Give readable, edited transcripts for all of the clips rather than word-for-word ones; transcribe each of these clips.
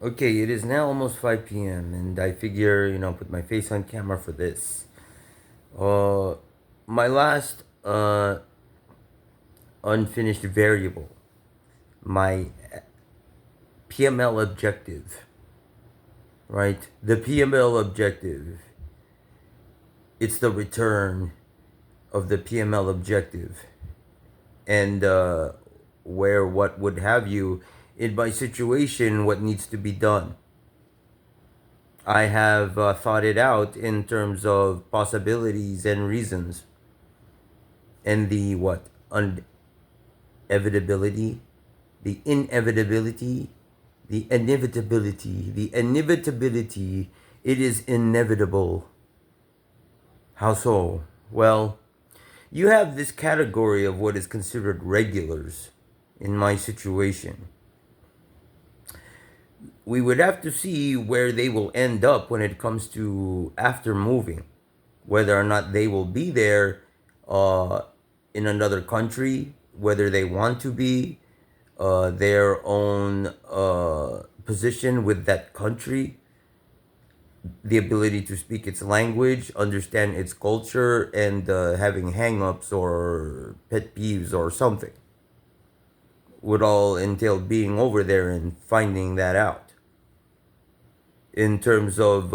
Okay, it is now almost 5 p.m. and I figure, put my face on camera for this. Uh, my last unfinished variable, my PML objective, right? The PML objective, it's the return of the PML objective and where what would have you in my situation, what needs to be done. I have thought it out in terms of possibilities and reasons, and the what inevitability, the inevitability, the inevitability, the inevitability. It is inevitable. How so? Well, you have this category of what is considered regulars in my situation. We would have to see where they will end up when it comes to after moving, whether or not they will be there uh, in another country, whether they want to be, their own position with that country, the ability to speak its language, understand its culture, and having hang-ups or pet peeves or something would all entail being over there and finding that out. In terms of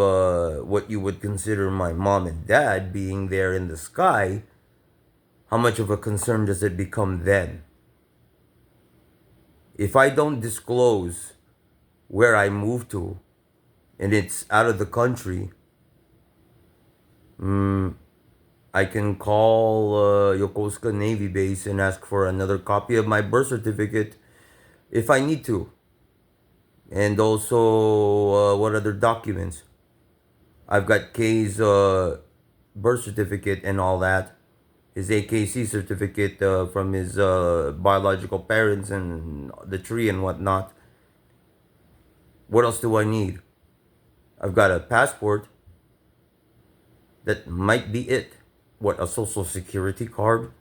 what you would consider my mom and dad being there in the sky, how much of a concern does it become then? If I don't disclose where I moved to and it's out of the country, I can call Yokosuka Navy Base and ask for another copy of my birth certificate if I need to. And also, what other documents? I've got K's birth certificate and all that. His AKC certificate from his biological parents and the tree and whatnot. What else do I need? I've got a passport. That might be it. What, a social security card?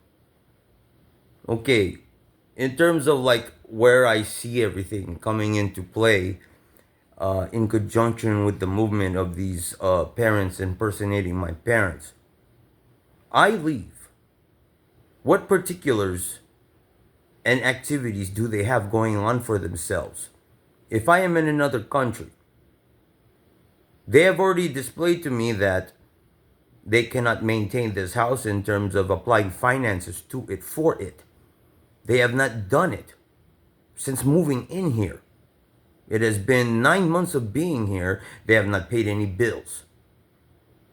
Okay, in terms of like where I see everything coming into play, in conjunction with the movement of these parents impersonating my parents, I leave. What particulars and activities do they have going on for themselves? If I am in another country, they have already displayed to me that they cannot maintain this house in terms of applying finances to it for it. They have not done it since moving in here. It has been 9 months of being here. They have not paid any bills.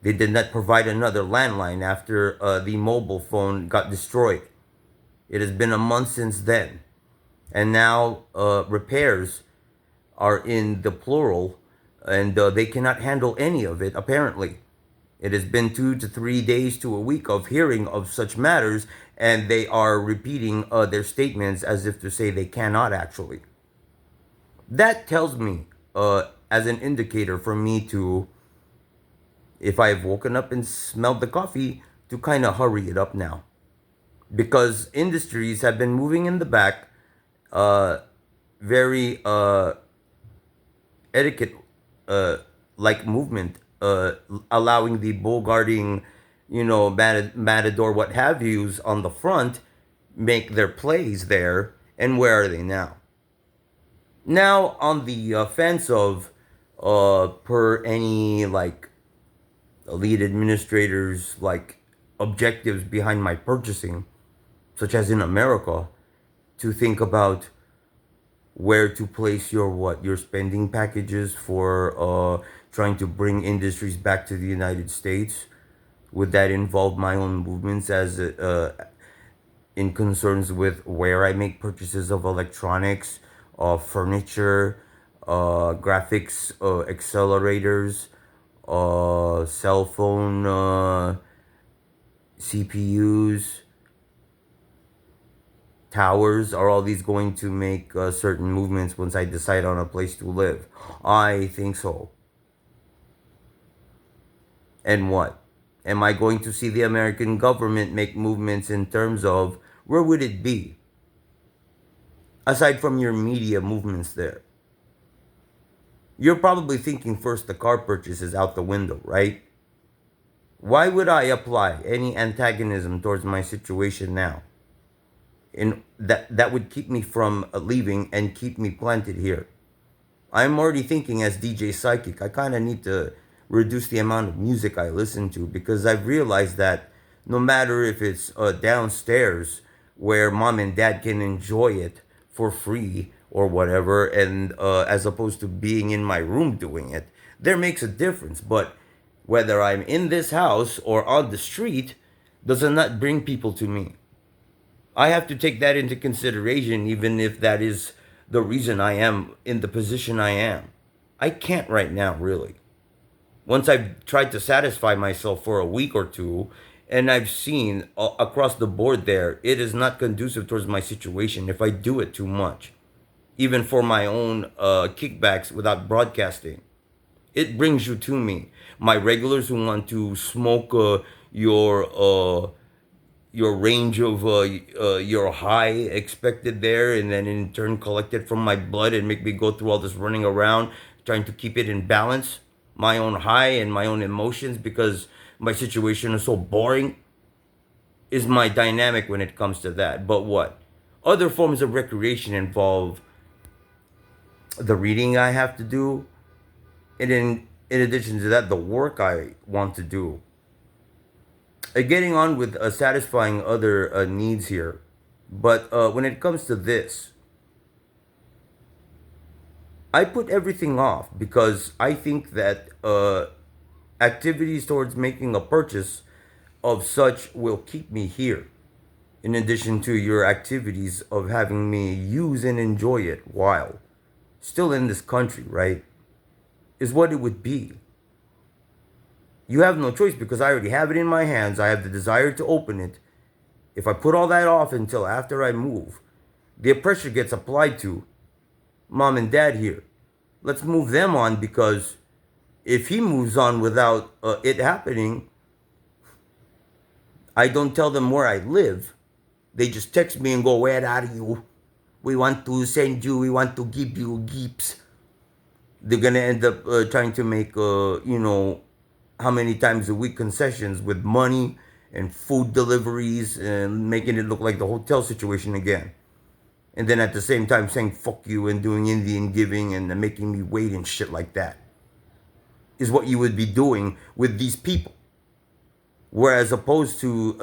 They did not provide another landline after the mobile phone got destroyed. It has been a month since then. And now repairs are in the plural, and they cannot handle any of it, apparently. It has been 2 to 3 days to a week of hearing of such matters, and they are repeating their statements as if to say they cannot actually. That tells me, as an indicator for me to, if I've woken up and smelled the coffee, to kind of hurry it up now. Because industries have been moving in the back, very etiquette like movement, allowing the bull guarding, matador, what have yous on the front, make their plays there. And where are they now? Now on the fence of, per any like lead administrators like objectives behind my purchasing, such as in America, to think about where to place your your spending packages for trying to bring industries back to the United States. Would that involve my own movements as in concerns with where I make purchases of electronics, furniture, graphics, accelerators, cell phone CPUs, towers? Are all these going to make certain movements once I decide on a place to live? I think so. And what? Am I going to see the American government make movements in terms of where would it be? Aside from your media movements there. You're probably thinking first the car purchase is out the window, right? Why would I apply any antagonism towards my situation now? In that would keep me from leaving and keep me planted here. I'm already thinking as DJ Psychic, I kind of need to reduce the amount of music I listen to because I've realized that no matter if it's downstairs where mom and dad can enjoy it for free or whatever, and as opposed to being in my room doing it, there makes a difference. But whether I'm in this house or on the street, does not bring people to me. I have to take that into consideration, even if that is the reason I am in the position I am. I can't right now, really. Once I've tried to satisfy myself for a week or two, and I've seen across the board there, it is not conducive towards my situation if I do it too much, even for my own kickbacks without broadcasting. It brings you to me. My regulars who want to smoke your range of your high expected there, and then in turn collect it from my blood and make me go through all this running around trying to keep it in balance, my own high and my own emotions, because my situation is so boring, is my dynamic when it comes to that. But what other forms of recreation involve the reading I have to do, and in addition to that, the work I want to do, getting on with satisfying other needs here. But when it comes to this, I put everything off because I think that activities towards making a purchase of such will keep me here, in addition to your activities of having me use and enjoy it while still in this country, right? Is what it would be. You have no choice because I already have it in my hands. I have the desire to open it. If I put all that off until after I move, the pressure gets applied to mom and dad here. Let's move them on because if he moves on without it happening, I don't tell them where I live. They just text me and go, "Where are you? We want to send you, we want to give you gifts." They're going to end up trying to make, how many times a week concessions with money and food deliveries and making it look like the hotel situation again. And then at the same time saying fuck you and doing Indian giving and making me wait and shit like that is what you would be doing with these people. Whereas opposed to,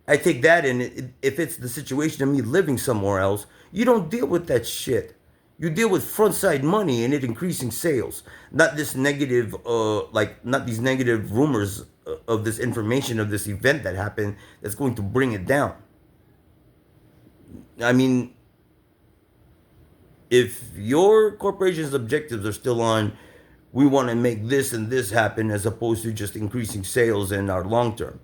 I take that, and if it's the situation of me living somewhere else, you don't deal with that shit. You deal with front side money and it increasing sales, not this negative, not these negative rumors of this information of this event that happened that's going to bring it down. I mean, if your corporation's objectives are still on, we want to make this and this happen as opposed to just increasing sales in our long term.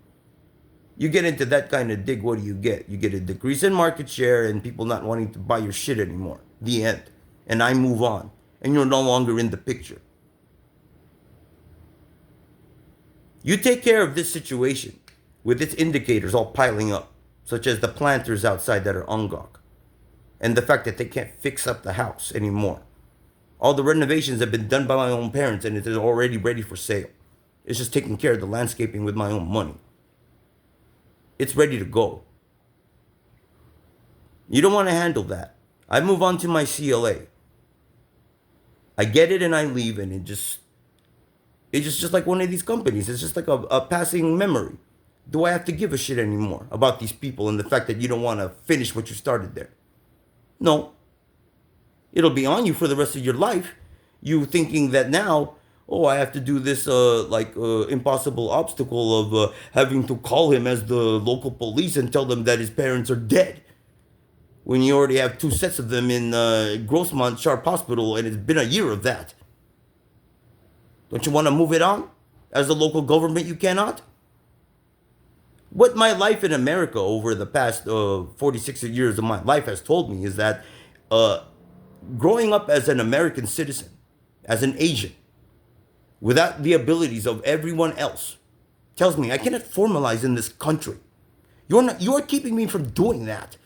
You get into that kind of dig, what do you get? You get a decrease in market share and people not wanting to buy your shit anymore. The end. And I move on. And you're no longer in the picture. You take care of this situation with its indicators all piling up, such as the planters outside that are ungok, and the fact that they can't fix up the house anymore. All the renovations have been done by my own parents and it is already ready for sale. It's just taking care of the landscaping with my own money. It's ready to go. You don't want to handle that. I move on to my CLA. I get it and I leave, and it's just like one of these companies. It's just like a passing memory. Do I have to give a shit anymore about these people and the fact that you don't want to finish what you started there? No. It'll be on you for the rest of your life. You thinking that now, oh, I have to do this impossible obstacle of having to call him as the local police and tell them that his parents are dead. When you already have 2 sets of them in Grossmont Sharp Hospital, and it's been a year of that. Don't you want to move it on? As the local government, you cannot? What my life in America over the past 46 years of my life has told me is that growing up as an American citizen, as an Asian, without the abilities of everyone else, tells me I cannot formalize in this country. You are keeping me from doing that.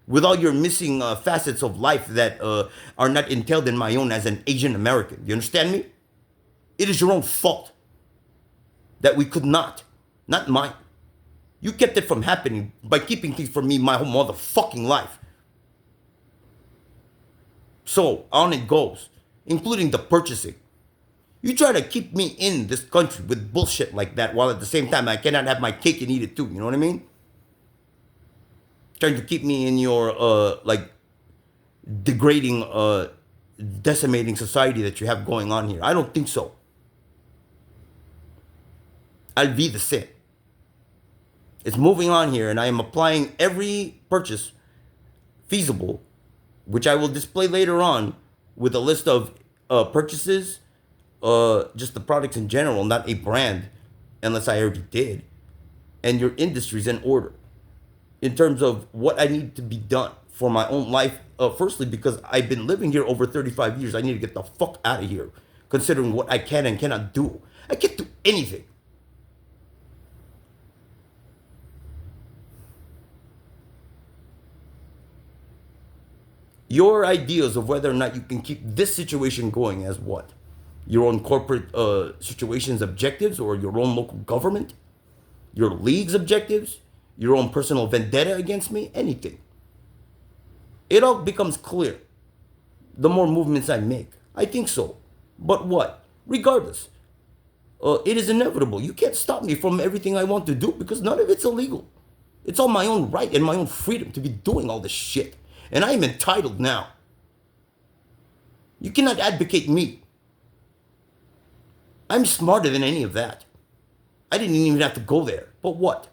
with all your missing facets of life that are not entailed in my own as an Asian American. You understand me? It is your own fault that we could not mine. You kept it from happening by keeping things from me my whole motherfucking life. So on it goes, including the purchasing. You try to keep me in this country with bullshit like that while at the same time I cannot have my cake and eat it too. You know what I mean? Trying to keep me in your like degrading, decimating society that you have going on here. I don't think so. I'll be the same. It's moving on here, and I am applying every purchase feasible, which I will display later on with a list of purchases, just the products in general, not a brand, unless I already did, and your industries in order in terms of what I need to be done for my own life. Firstly, because I've been living here over 35 years, I need to get the fuck out of here, considering what I can and cannot do. I can't do anything. Your ideas of whether or not you can keep this situation going as what? Your own corporate situation's objectives, or your own local government? Your league's objectives? Your own personal vendetta against me? Anything. It all becomes clear the more movements I make. I think so. But what? Regardless, it is inevitable. You can't stop me from everything I want to do because none of it's illegal. It's all my own right and my own freedom to be doing all this shit. And I am entitled now. You cannot advocate me. I'm smarter than any of that. I didn't even have to go there. But what?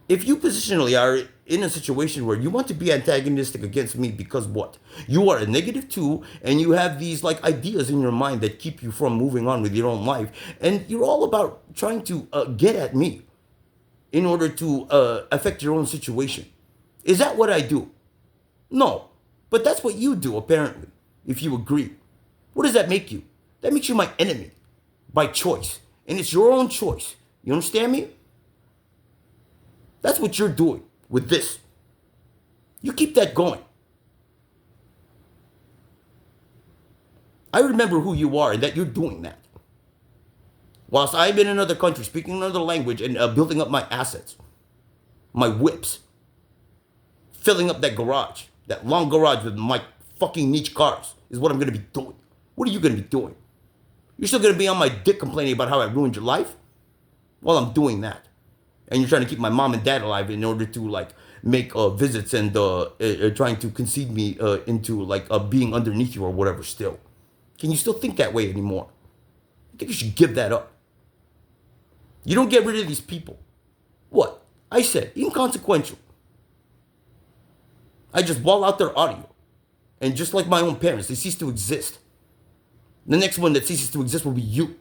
If you positionally are in a situation where you want to be antagonistic against me because what? You are a negative too, and you have these like ideas in your mind that keep you from moving on with your own life, and you're all about trying to get at me in order to affect your own situation. Is that what I do? No. But that's what you do, apparently, if you agree. What does that make you? That makes you my enemy by choice. And it's your own choice. You understand me? That's what you're doing with this. You keep that going. I remember who you are and that you're doing that. Whilst I'm in another country, speaking another language, and building up my assets, my whips, filling up that garage, that long garage with my fucking niche cars is what I'm going to be doing. What are you going to be doing? You're still going to be on my dick complaining about how I ruined your life? Well, I'm doing that. And you're trying to keep my mom and dad alive in order to like make visits and trying to concede me into like being underneath you or whatever still. Can you still think that way anymore? I think you should give that up. You don't get rid of these people. What? I said, inconsequential. I just wall out their audio. And just like my own parents, they cease to exist. The next one that ceases to exist will be you.